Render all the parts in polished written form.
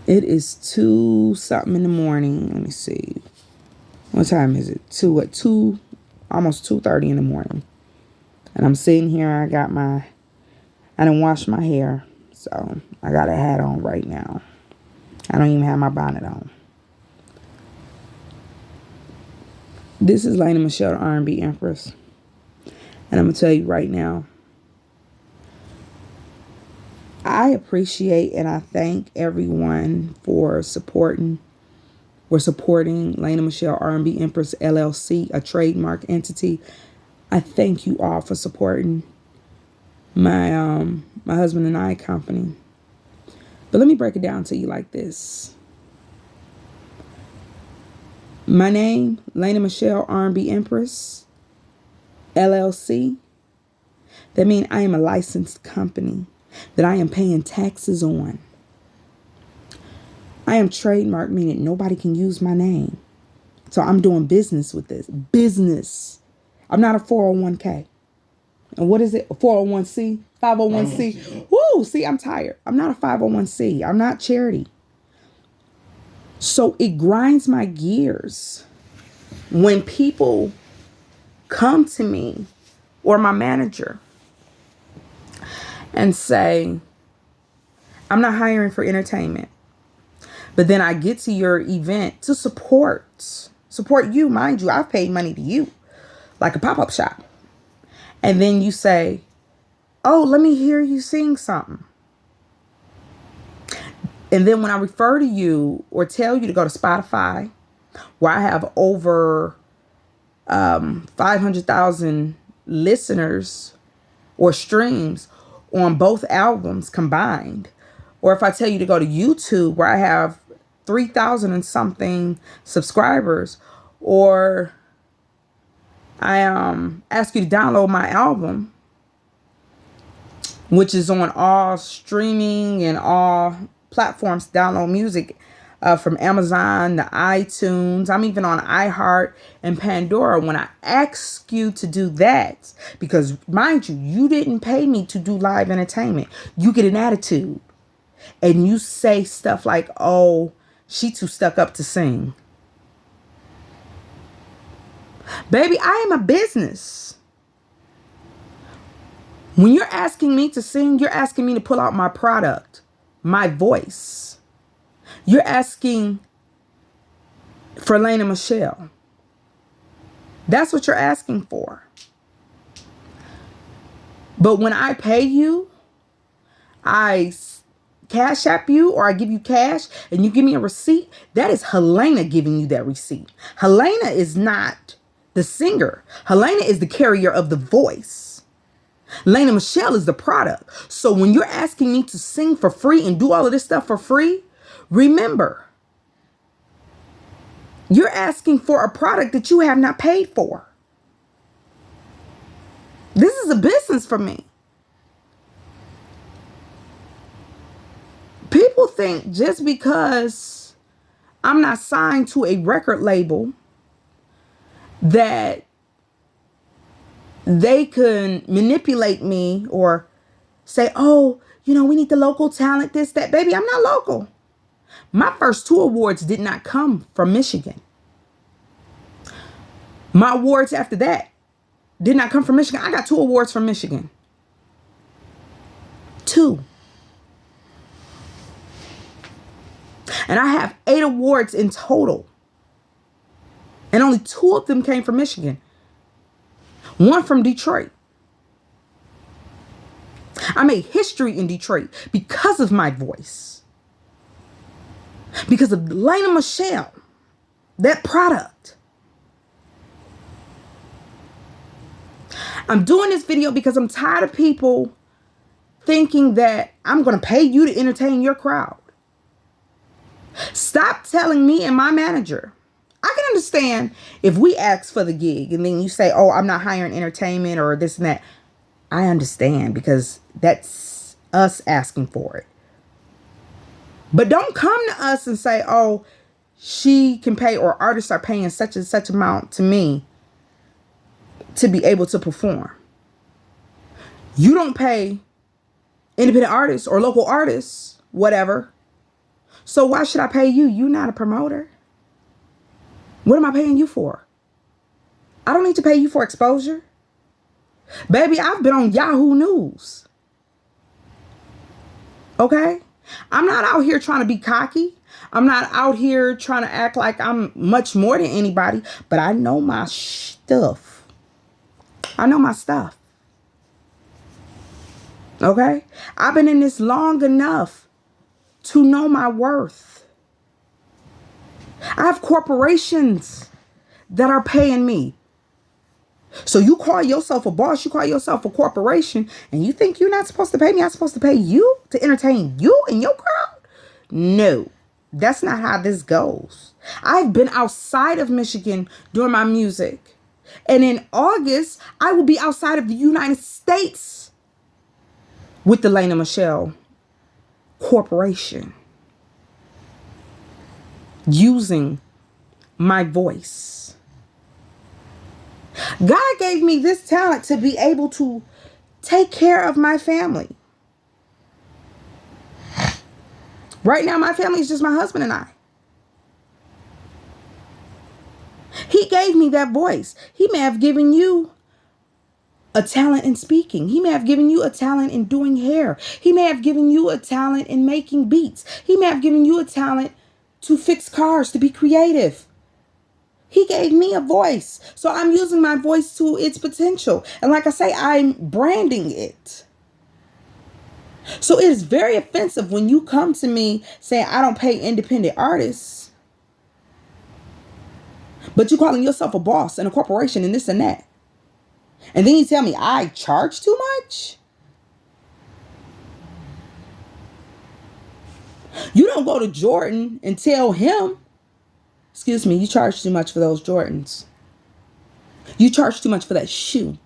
It is 2 something in the morning. Let me see. What time is it? 2, almost 2:30 in the morning. And I'm sitting here. I didn't wash my hair. So I got a hat on right now. I don't even have my bonnet on. This is Lena Michelle, the R&B Empress. And I'm going to tell you right now, I appreciate and I thank everyone for supporting. We're supporting Lena Michelle RnBEmpress LLC, a trademark entity. I thank you all for supporting my husband and I company. But let me break it down to you like this. My name, Lena Michelle RnBEmpress LLC. That means I am a licensed company that I am paying taxes on. I am trademarked, meaning nobody can use my name. So I'm doing business with this. Business. I'm not a 401k. And what is it? A 401c? 501c? Woo! See, I'm tired. I'm not a 501c. I'm not charity. So it grinds my gears when people come to me or my manager and say, I'm not hiring for entertainment. But then I get to your event to support you, mind you. I've paid money to you, like a pop-up shop. And then you say, oh, let me hear you sing something. And then when I refer to you or tell you to go to Spotify, where I have over 500,000 listeners or streams on both albums combined, or if I tell you to go to YouTube, where I have 3,000 and something subscribers, or I ask you to download my album, which is on all streaming and all platforms, download music from Amazon to iTunes. I'm even on iHeart and Pandora. When I ask you to do that, because mind you, you didn't pay me to do live entertainment. You get an attitude and you say stuff like, oh, she too stuck up to sing. Baby, I am a business. When you're asking me to sing, you're asking me to pull out my product, my voice. You're asking for Lena Michelle. That's what you're asking for. But when I pay you, I cash app you or I give you cash and you give me a receipt, that is Helena giving you that receipt. Helena is not the singer. Helena is the carrier of the voice. Lena Michelle is the product. So when you're asking me to sing for free and do all of this stuff for free, remember, you're asking for a product that you have not paid for. This is a business for me. People think just because I'm not signed to a record label that they can manipulate me or say, oh, we need the local talent, this, that. Baby, I'm not local. My first 2 awards did not come from Michigan. My awards after that did not come from Michigan. I got 2 awards from Michigan. 2. And I have 8 awards in total. And only 2 of them came from Michigan. 1 from Detroit. I made history in Detroit because of my voice. Because of Lena Michelle, that product. I'm doing this video because I'm tired of people thinking that I'm going to pay you to entertain your crowd. Stop telling me and my manager. I can understand if we ask for the gig and then you say, oh, I'm not hiring entertainment or this and that. I understand because that's us asking for it. But don't come to us and say, oh, she can pay or artists are paying such and such amount to me to be able to perform. You don't pay independent artists or local artists, whatever, So why should I pay you? You're not a promoter. What am I paying you for? I don't need to pay you for exposure. Baby, I've been on Yahoo News. Okay? I'm not out here trying to be cocky. I'm not out here trying to act like I'm much more than anybody, but I know my stuff. I know my stuff. Okay? I've been in this long enough to know my worth. I have corporations that are paying me. So you call yourself a boss, you call yourself a corporation, and you think you're not supposed to pay me? I'm supposed to pay you to entertain you and your crowd? No, that's not how this goes. I've been outside of Michigan doing my music. And in August, I will be outside of the United States with the Lena Michelle Corporation, using my voice. God gave me this talent to be able to take care of my family. Right now, my family is just my husband and I. He gave me that voice. He may have given you a talent in speaking. He may have given you a talent in doing hair. He may have given you a talent in making beats. He may have given you a talent to fix cars, to be creative. He gave me a voice. So I'm using my voice to its potential. And like I say, I'm branding it. So it is very offensive when you come to me saying I don't pay independent artists, but you calling yourself a boss and a corporation and this and that. And then you tell me I charge too much? You don't go to Jordan and tell him, excuse me, you charge too much for those Jordans. You charge too much for that shoe.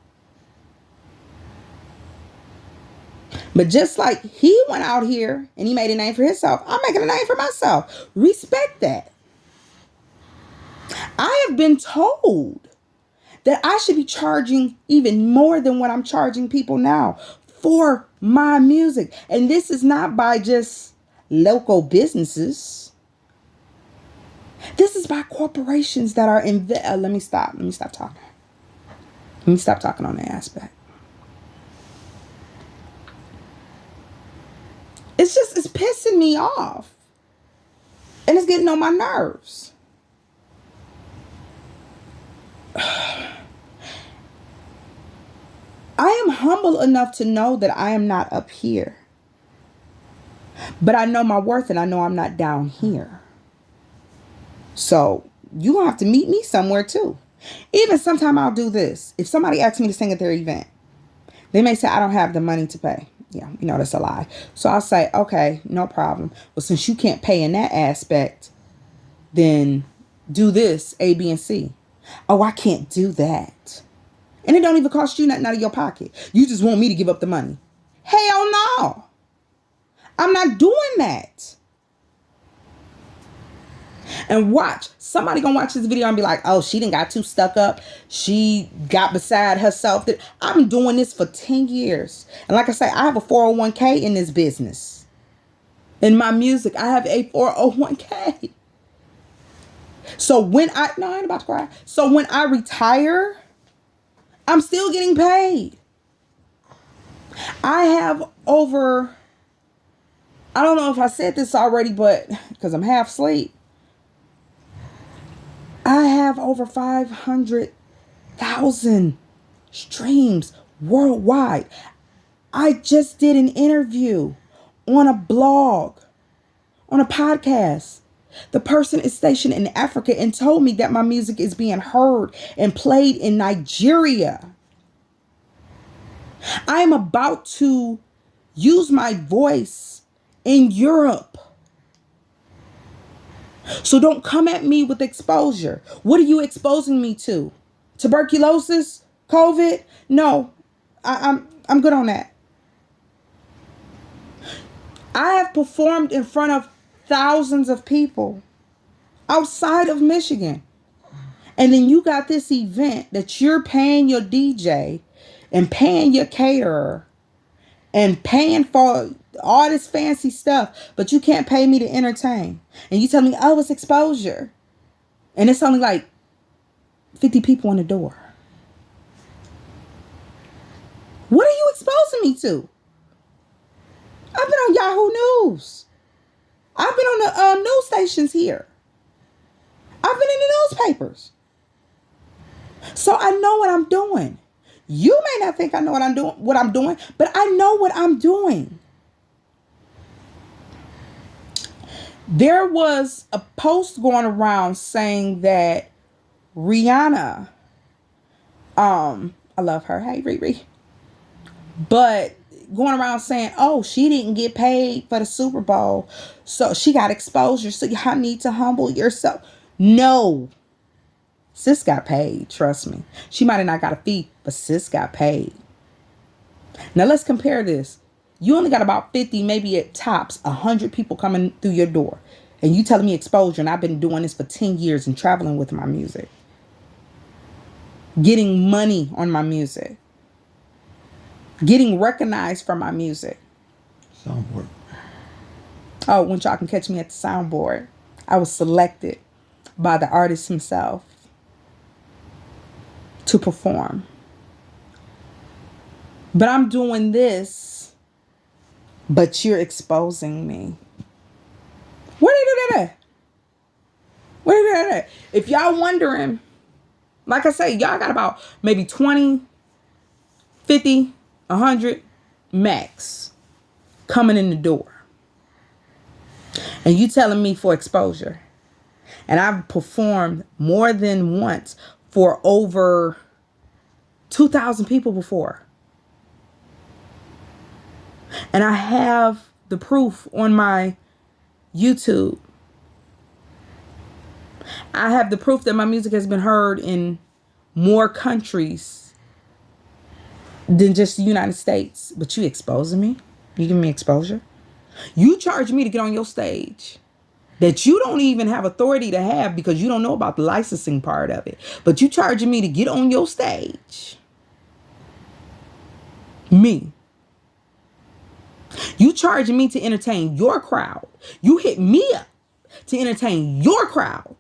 But just like he went out here and he made a name for himself, I'm making a name for myself. Respect that. I have been told that I should be charging even more than what I'm charging people now for my music. And this is not by just local businesses. This is by corporations that are let me stop talking. Let me stop talking on that aspect. It's pissing me off. And it's getting on my nerves. I am humble enough to know that I am not up here. But I know my worth and I know I'm not down here. So you're going to have to meet me somewhere too. Even sometime I'll do this. If somebody asks me to sing at their event, they may say I don't have the money to pay. Yeah, you know, that's a lie. So I'll say, okay, no problem. Well, since you can't pay in that aspect, then do this, A, B, and C. Oh, I can't do that. And it don't even cost you nothing out of your pocket. You just want me to give up the money. Hell no. I'm not doing that. And watch, somebody gonna watch this video and be like, oh, she done got too stuck up. She got beside herself. I've been doing this for 10 years. And like I say, I have a 401k in this business. In my music, I have a 401k. So I ain't about to cry. So when I retire, I'm still getting paid. I have over, I don't know if I said this already, but because I'm half asleep, I have over 500,000 streams worldwide. I just did an interview on a blog, on a podcast. The person is stationed in Africa and told me that my music is being heard and played in Nigeria. I am about to use my voice in Europe. So don't come at me with exposure. What are you exposing me to? Tuberculosis? COVID? No, I'm good on that. I have performed in front of thousands of people outside of Michigan. And then you got this event that you're paying your DJ and paying your caterer and paying for all this fancy stuff, but you can't pay me to entertain. And you tell me, oh, it's exposure. And it's only like 50 people on the door. What are you exposing me to? I've been on Yahoo News. I've been on the news stations here. I've been in the newspapers. So I know what I'm doing. You may not think I know what I'm doing, but I know what I'm doing. There was a post going around saying that Rihanna, I love her. Hey, Riri. But going around saying, oh, she didn't get paid for the Super Bowl, so she got exposure, so y'all need to humble yourself. No. Sis got paid, trust me. She might have not got a fee, but sis got paid. Now let's compare this. You only got about 50, maybe at tops, 100 people coming through your door. And you telling me exposure, and I've been doing this for 10 years and traveling with my music. Getting money on my music. Getting recognized for my music. Soundboard. Oh, when y'all can catch me at the soundboard. I was selected by the artist himself to perform. But I'm doing this, but you're exposing me. Where did you do that at? Where did you do that at? If y'all wondering, like I say, y'all got about maybe 20, 50, 100 max coming in the door. And you telling me for exposure. And I've performed more than once for over 2,000 people before. And I have the proof on my YouTube. I have the proof that my music has been heard in more countries than just the United States. But you exposing me? You giving me exposure? You charge me to get on your stage that you don't even have authority to have because you don't know about the licensing part of it. But you charging me to get on your stage. Me. You charging me to entertain your crowd. You hit me up to entertain your crowd.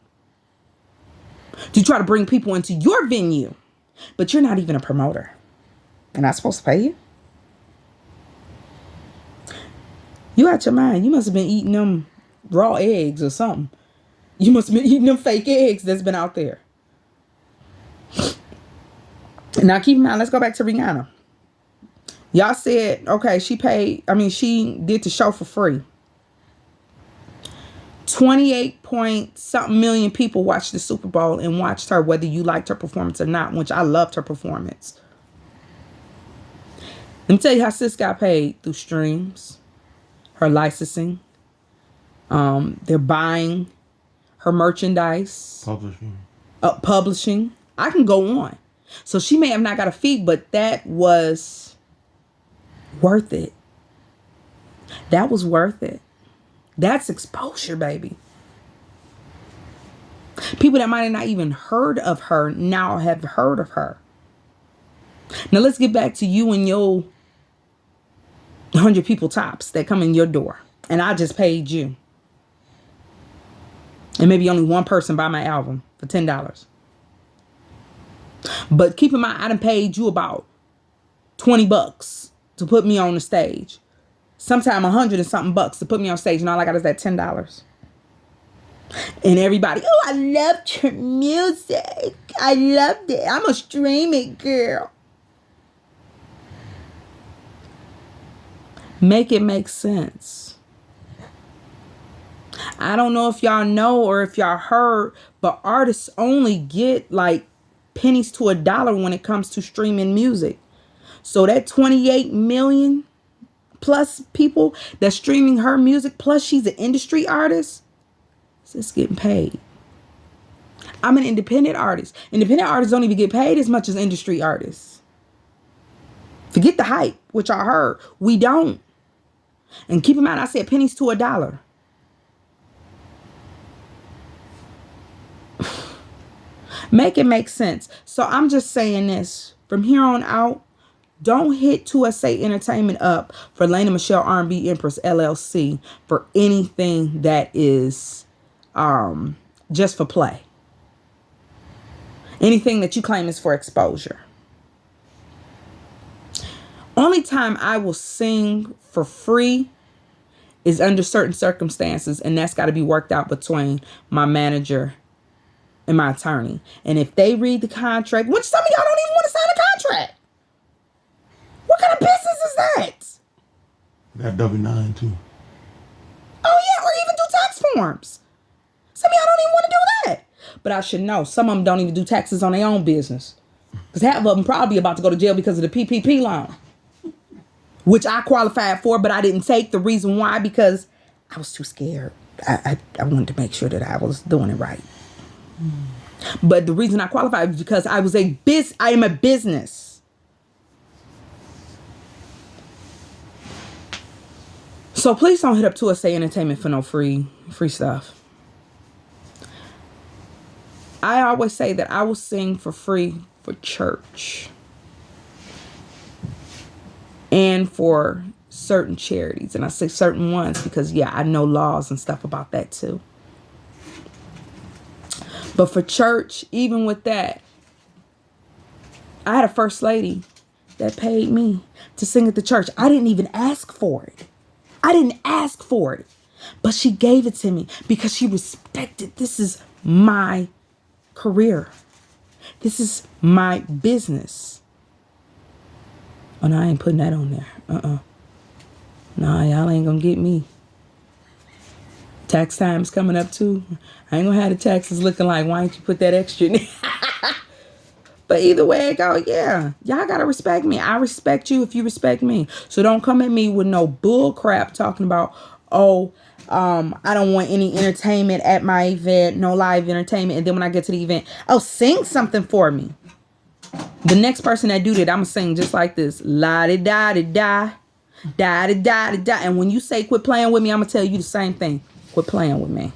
To try to bring people into your venue. But you're not even a promoter. And I'm supposed to pay you? You out your mind. You must have been eating them raw eggs or something. You must have been eating them fake eggs that's been out there. Now keep in mind, let's go back to Rihanna. Y'all said, okay, she did the show for free. 28 point something million people watched the Super Bowl and watched her, whether you liked her performance or not, which I loved her performance. Let me tell you how sis got paid through streams, her licensing. They're buying her merchandise. Publishing. I can go on. So she may have not got a fee, but that was worth it. That was worth it. That's exposure, baby. People that might have not even heard of her now have heard of her. Now let's get back to you and your 100 people tops that come in your door. And I just paid you. And maybe only one person buy my album for $10. But keep in mind, I done paid you about $20 to put me on the stage. Sometime 100 and something bucks to put me on stage. And all I got is that $10. And everybody, oh, I loved your music. I loved it. I'm a stream it girl. Make it make sense. I don't know if y'all know or if y'all heard, but artists only get like pennies to $1 when it comes to streaming music. So that 28 million plus people that's streaming her music, plus she's an industry artist, it's getting paid. I'm an independent artist. Independent artists don't even get paid as much as industry artists. Forget the hype, which I heard. We don't. And keep in mind, I said pennies to $1. Make it make sense. So I'm just saying this. From here on out, Don't hit 2SA Entertainment up for Lena Michelle RnBEmpress LLC for anything that is just for play. Anything that you claim is for exposure. Only time I will sing for free is under certain circumstances, and that's got to be worked out between my manager and my attorney. And if they read the contract, which some of y'all don't even want to sign a contract. What kind of business is that? That W-9 too. Oh yeah, or even do tax forms. Some of y'all don't even want to do that. But I should know, some of them don't even do taxes on their own business. Because half of them probably about to go to jail because of the PPP loan. Which I qualified for, but I didn't take. The reason why, because I was too scared. I wanted to make sure that I was doing it right. But the reason I qualified was because I am a business. So please don't hit up 2SA Entertainment for no free stuff. I always say that I will sing for free for church and for certain charities. And I say certain ones because, yeah, I know laws and stuff about that too. But for church, even with that, I had a first lady that paid me to sing at the church. I didn't even ask for it. But she gave it to me because she respected, this is my career. This is my business. Oh, no, I ain't putting that on there. Nah, y'all ain't gonna get me. Tax time's coming up too. I ain't gonna have the taxes looking like, why don't you put that extra in there? But either way it go, yeah, y'all gotta respect me. I respect you if you respect me. So don't come at me with no bull crap talking about, oh, I don't want any entertainment at my event, no live entertainment. And then when I get to the event, oh, sing something for me. The next person that do that, I'm gonna sing just like this. La-di-da-di-da, da-di-da-di-da. And when you say quit playing with me, I'm gonna tell you the same thing. Quit playing with me.